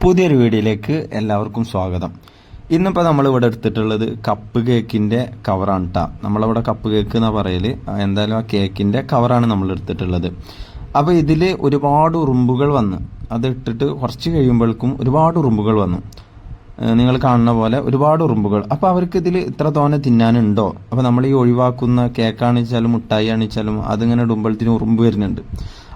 പുതിയൊരു വീഡിയോയിലേക്ക് എല്ലാവർക്കും സ്വാഗതം. ഇന്നിപ്പോൾ നമ്മളിവിടെ എടുത്തിട്ടുള്ളത് കപ്പ് കേക്കിൻ്റെ കവറാണ് കേട്ടോ. നമ്മളിവിടെ കപ്പ് കേക്ക് എന്നാണ് പറയൽ. എന്തായാലും ആ കേക്കിൻ്റെ കവറാണ് നമ്മൾ എടുത്തിട്ടുള്ളത്. അപ്പോൾ ഇതിൽ ഒരുപാട് ഉറുമ്പുകൾ വന്ന് അത് ഇട്ടിട്ട് കുറച്ച് കഴിയുമ്പോഴേക്കും ഒരുപാട് ഉറുമ്പുകൾ വന്നു. നിങ്ങൾ കാണുന്ന പോലെ ഒരുപാട് ഉറുമ്പുകൾ. അപ്പോൾ അവർക്ക് ഇതിൽ ഇത്ര തോനെ തിന്നാനുണ്ടോ? അപ്പോൾ നമ്മൾ ഈ ഒഴിവാക്കുന്ന കേക്കാണെച്ചാലും മുട്ടായി ആണെച്ചാലും അതിങ്ങനെ ഇടുമ്പോഴത്തേനും ഉറുമ്പ് വരുന്നുണ്ട്.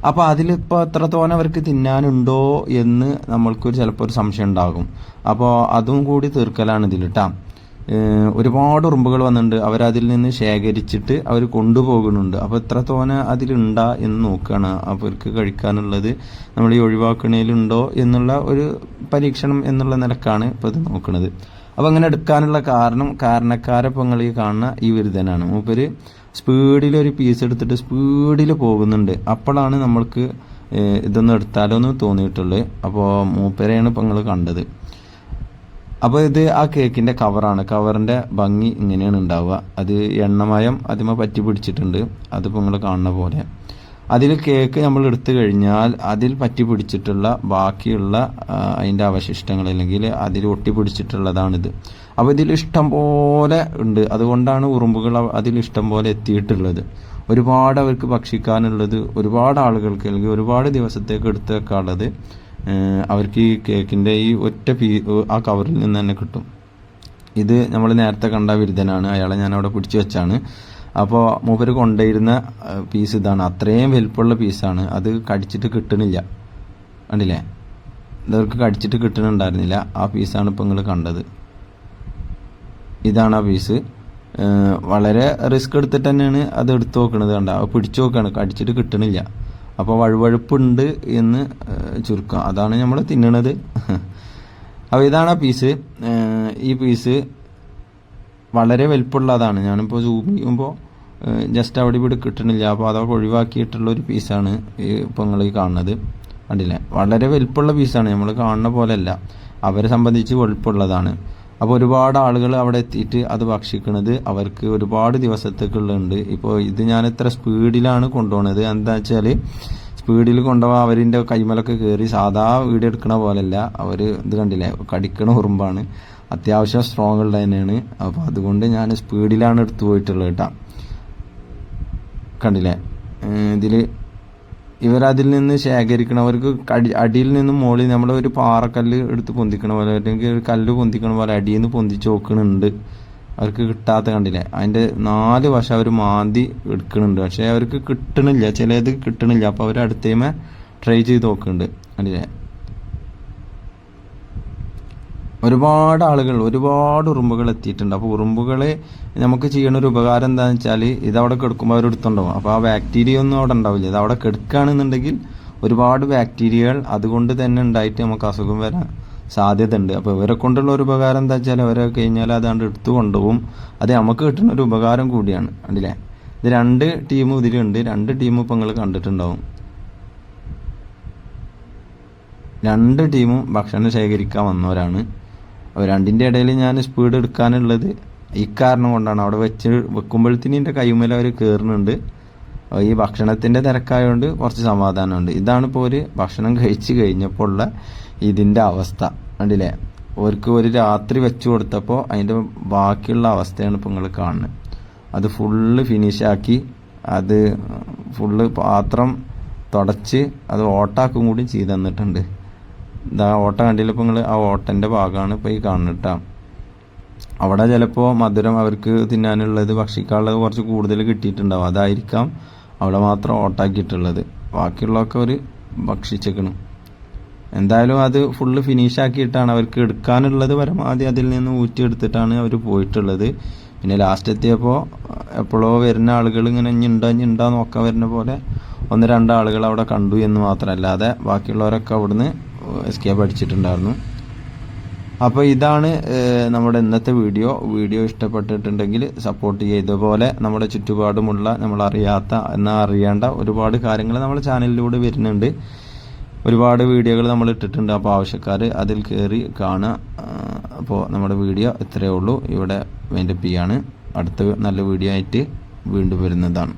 അപ്പോൾ അതിലിപ്പോൾ എത്ര തോനെ അവർക്ക് തിന്നാനുണ്ടോ എന്ന് നമ്മൾക്കൊരു ചിലപ്പോൾ ഒരു സംശയം ഉണ്ടാകും. അപ്പോൾ അതും കൂടി തീർക്കലാണ് ഇതിൽ കേട്ടോ. ഒരുപാട് ഉറുമ്പുകൾ വന്നിട്ടുണ്ട്. അവരതിൽ നിന്ന് ശേഖരിച്ചിട്ട് അവർ കൊണ്ടുപോകുന്നുണ്ട്. അപ്പോൾ എത്ര തോനെ അതിലുണ്ടാ എന്ന് നോക്കുകയാണ്. അവർക്ക് കഴിക്കാനുള്ളത് നമ്മൾ ഈ ഒഴിവാക്കണേലുണ്ടോ എന്നുള്ള ഒരു പരീക്ഷണം എന്നുള്ള നിലക്കാണ് ഇപ്പോൾ ഇത് നോക്കുന്നത്. അപ്പോൾ അങ്ങനെ എടുക്കാനുള്ള കാരണക്കാരപ്പോൾ നിങ്ങൾ ഈ കാണുന്ന ഈ വിരുദ്ധനാണ്. മൂപ്പര് സ്പീഡിലൊരു പീസ് എടുത്തിട്ട് സ്പീഡിൽ പോകുന്നുണ്ട്. അപ്പോഴാണ് നമ്മൾക്ക് ഇതൊന്നും എടുത്താലോ എന്ന് തോന്നിയിട്ടുള്ളത്. അപ്പോൾ മൂപ്പരെയാണ് ഇപ്പോൾ നിങ്ങൾ കണ്ടത്. അപ്പോൾ ഇത് ആ കേക്കിൻ്റെ കവറാണ്. കവറിൻ്റെ ഭംഗി ഇങ്ങനെയാണ് ഉണ്ടാവുക. അത് എണ്ണമയം അതിമ പറ്റി പിടിച്ചിട്ടുണ്ട്. അതിപ്പോൾ നിങ്ങൾ കാണുന്ന പോലെ അതിൽ കേക്ക് നമ്മൾ എടുത്തു കഴിഞ്ഞാൽ അതിൽ പറ്റി പിടിച്ചിട്ടുള്ള ബാക്കിയുള്ള അതിൻ്റെ അവശിഷ്ടങ്ങൾ അല്ലെങ്കിൽ അതിൽ ഒട്ടി പിടിച്ചിട്ടുള്ളതാണിത്. അപ്പോൾ ഇതിൽ ഇഷ്ടം പോലെ ഉണ്ട്. അതുകൊണ്ടാണ് ഉറുമ്പുകൾ അതിൽ ഇഷ്ടം പോലെ എത്തിയിട്ടുള്ളത്. ഒരുപാട് അവർക്ക് ഭക്ഷിക്കാനുള്ളത് ഒരുപാട് ആളുകൾക്ക് അല്ലെങ്കിൽ ഒരുപാട് ദിവസത്തേക്ക് എടുത്ത് വെക്കാനുള്ളത് അവർക്ക് ഈ കേക്കിൻ്റെ ഈ ഒറ്റ ആ കവറിൽ നിന്ന് തന്നെ കിട്ടും. ഇത് നമ്മൾ നേരത്തെ കണ്ട വിരുദ്ധനാണ്. അയാളെ ഞാൻ അവിടെ പിടിച്ചു വെച്ചാണ്. അപ്പോൾ മൂപ്പര് കൊണ്ടുവരുന്ന പീസ് ഇതാണ്. അത്രയും വലുപ്പമുള്ള പീസാണ്. അത് കടിച്ചിട്ട് കിട്ടണില്ല. കണ്ടില്ലേ? ഇതവർക്ക് കടിച്ചിട്ട് കിട്ടണുണ്ടായിരുന്നില്ല. ആ പീസാണ് ഇപ്പോൾ നിങ്ങൾ കണ്ടത്. ഇതാണ് ആ പീസ്. വളരെ റിസ്ക് എടുത്തിട്ട് തന്നെയാണ് അത് എടുത്തു നോക്കണത്. കണ്ട അത് പിടിച്ചു നോക്കുകയാണ്. കടിച്ചിട്ട് കിട്ടണില്ല. അപ്പോൾ വഴുവഴുപ്പുണ്ട് എന്ന് ചുരുക്കം. അതാണ് നമ്മൾ തിന്നണത്. അപ്പോൾ ഇതാണ് ആ പീസ്. ഈ പീസ് വളരെ വലുപ്പമുള്ളതാണ്. ഞാനിപ്പോൾ സൂം ചെയ്യുമ്പോൾ ജസ്റ്റ് അവിടെ ഇവിടെ കിട്ടണില്ല. അപ്പോൾ അതൊക്കെ ഒഴിവാക്കിയിട്ടുള്ള ഒരു പീസാണ് ഇപ്പോൾ നിങ്ങൾ ഈ കാണുന്നത്. കണ്ടില്ലേ? വളരെ വലുപ്പമുള്ള പീസാണ്. നമ്മൾ കാണുന്ന പോലെയല്ല. അവരെ സംബന്ധിച്ച് വലുപ്പമുള്ളതാണ്. അപ്പോൾ ഒരുപാട് ആളുകൾ അവിടെ എത്തിയിട്ട് അത് ഭക്ഷിക്കുന്നത് അവർക്ക് ഒരുപാട് ദിവസത്തേക്കുള്ളുണ്ട്. ഇപ്പോൾ ഇത് ഞാൻ ഇത്ര സ്പീഡിലാണ് കൊണ്ടുപോകുന്നത്. എന്താ വെച്ചാൽ സ്പീഡിൽ കൊണ്ടുപോകാൻ അവരിൻ്റെ കൈമലൊക്കെ കയറി സാധാ വീഡിയോ എടുക്കണ പോലെയല്ല. അവർ ഇത് കണ്ടില്ലേ? കടിക്കണ ഉറുമ്പാണ്. അത്യാവശ്യം സ്ട്രോങ് ഉള്ളത് തന്നെയാണ്. അപ്പോൾ അതുകൊണ്ട് ഞാൻ സ്പീഡിലാണ് എടുത്തു പോയിട്ടുള്ളത് കേട്ടോ. കണ്ടില്ലേ? ഇതിൽ ഇവരതിൽ നിന്ന് ശേഖരിക്കണവർക്ക് അടിയിൽ നിന്നും മുകളിൽ നമ്മൾ ഒരു പാറക്കല്ല് എടുത്ത് പൊന്തിക്കണ പോലെ അല്ലെങ്കിൽ ഒരു കല്ല് പൊന്തിക്കണ പോലെ അടിയിൽ നിന്ന് പൊന്തിച്ച് നോക്കണുണ്ട്. അവർക്ക് കിട്ടാത്ത കണ്ടില്ലേ? അതിൻ്റെ 4 വശം അവർ മാന്തി എടുക്കണുണ്ട്. പക്ഷേ അവർക്ക് കിട്ടണില്ല. ചിലത് കിട്ടണില്ല. അപ്പോൾ അവർ അടുത്തേമേ ട്രൈ ചെയ്ത് നോക്കുന്നുണ്ട്. കണ്ടില്ലേ? ഒരുപാട് ആളുകൾ ഒരുപാട് ഉറുമ്പുകൾ എത്തിയിട്ടുണ്ട്. അപ്പോൾ ഉറുമ്പുകളെ നമുക്ക് ചെയ്യണ ഒരു ഉപകാരം എന്താണെന്ന് വെച്ചാൽ ഇതവിടെ കിടക്കുമ്പോൾ അവരെടുത്തുണ്ടാവും. അപ്പോൾ ആ ബാക്ടീരിയ ഒന്നും അവിടെ ഉണ്ടാവില്ല. ഇത് അവിടെ കിടക്കുകയാണെന്നുണ്ടെങ്കിൽ ഒരുപാട് ബാക്ടീരിയകൾ അതുകൊണ്ട് തന്നെ ഉണ്ടായിട്ട് നമുക്ക് അസുഖം വരാൻ സാധ്യത ഉണ്ട്. അപ്പോൾ ഇവരെ കൊണ്ടുള്ള ഒരു ഉപകാരം എന്താ വെച്ചാൽ അവരെ കഴിഞ്ഞാൽ അതാണ്ട് എടുത്തു കൊണ്ടുപോകും. അത് നമുക്ക് കിട്ടുന്ന ഒരു ഉപകാരം കൂടിയാണ്. കണ്ടില്ലേ? ഇത് 2 ടീമും ഇതിലുണ്ട്. 2 ടീമും ഇപ്പോൾ നിങ്ങൾ കണ്ടിട്ടുണ്ടാവും. 2 ടീമും ഭക്ഷണം ശേഖരിക്കാൻ വന്നവരാണ്. അപ്പോൾ 2ൻ്റെ ഇടയിൽ ഞാൻ സ്പീഡ് എടുക്കാനുള്ളത് ഈ കാരണം കൊണ്ടാണ്. അവിടെ വെക്കുമ്പോഴത്തേനും എൻ്റെ കൈമേൽ അവർ കയറുന്നുണ്ട്. ഈ ഭക്ഷണത്തിൻ്റെ തിരക്കായതുകൊണ്ട് കുറച്ച് സമാധാനമുണ്ട്. ഇതാണിപ്പോൾ ഒരു ഭക്ഷണം കഴിച്ച് കഴിഞ്ഞപ്പോൾ ഉള്ള ഇതിൻ്റെ അവസ്ഥ. കണ്ടില്ലേ? അവർക്ക് ഒരു രാത്രി വെച്ച് കൊടുത്തപ്പോൾ അതിൻ്റെ ബാക്കിയുള്ള അവസ്ഥയാണ് ഇപ്പോൾ നിങ്ങൾ കാണുന്നത്. അത് ഫുള്ള് ഫിനിഷാക്കി അത് ഫുള്ള് പാത്രം തുടച്ച് അത് ഓട്ടാക്കും കൂടി ചെയ്ത് തന്നിട്ടുണ്ട്. ഇതാ ഓട്ട കണ്ടില്ല? ഇപ്പോൾ നിങ്ങൾ ആ ഓട്ടൻ്റെ ഭാഗമാണ് ഇപ്പോൾ ഈ കാണുന്നത് കേട്ടോ. അവിടെ ചിലപ്പോൾ മധുരം അവർക്ക് തിന്നാനുള്ളത് ഭക്ഷിക്കാനുള്ളത് കുറച്ച് കൂടുതൽ കിട്ടിയിട്ടുണ്ടാവും. അതായിരിക്കാം അവിടെ മാത്രം ഓട്ടാക്കിയിട്ടുള്ളത്. ബാക്കിയുള്ളതൊക്കെ അവർ ഭക്ഷിച്ചേക്കണം. എന്തായാലും അത് ഫുള്ള് ഫിനിഷാക്കിയിട്ടാണ് അവർക്ക് എടുക്കാനുള്ളത് പരമാവധി അതിൽ നിന്ന് ഊറ്റിയെടുത്തിട്ടാണ് അവർ പോയിട്ടുള്ളത്. പിന്നെ ലാസ്റ്റ് എത്തിയപ്പോൾ എപ്പോഴോ വരുന്ന ആളുകൾ ഇങ്ങനെ ഇഞ്ഞുണ്ടാ നോക്കാൻ വരുന്ന പോലെ 1-2 ആളുകൾ അവിടെ കണ്ടു എന്ന് മാത്രമല്ലാതെ ബാക്കിയുള്ളവരൊക്കെ അവിടുന്ന് എസ്കേപ്പ് അടിച്ചിട്ടുണ്ടായിരുന്നു. അപ്പോൾ ഇതാണ് നമ്മുടെ ഇന്നത്തെ വീഡിയോ ഇഷ്ടപ്പെട്ടിട്ടുണ്ടെങ്കിൽ സപ്പോർട്ട് ചെയ്യുക. ഇതുപോലെ നമ്മുടെ ചുറ്റുപാടുമുള്ള അറിയേണ്ട ഒരുപാട് കാര്യങ്ങൾ നമ്മുടെ ചാനലിലൂടെ വരുന്നുണ്ട്. ഒരുപാട് വീഡിയോകൾ നമ്മൾ ഇട്ടിട്ടുണ്ട്. അപ്പോൾ ആവശ്യക്കാർ അതിൽ കയറി കാണുക. അപ്പോൾ നമ്മുടെ വീഡിയോ ഇത്രയേ ഉള്ളൂ. ഇവിടെ വൈൻഡപ്പ് ചെയ്യാണ്. അടുത്ത നല്ല വീഡിയോ ആയിട്ട് വീണ്ടും വരുന്നതാണ്.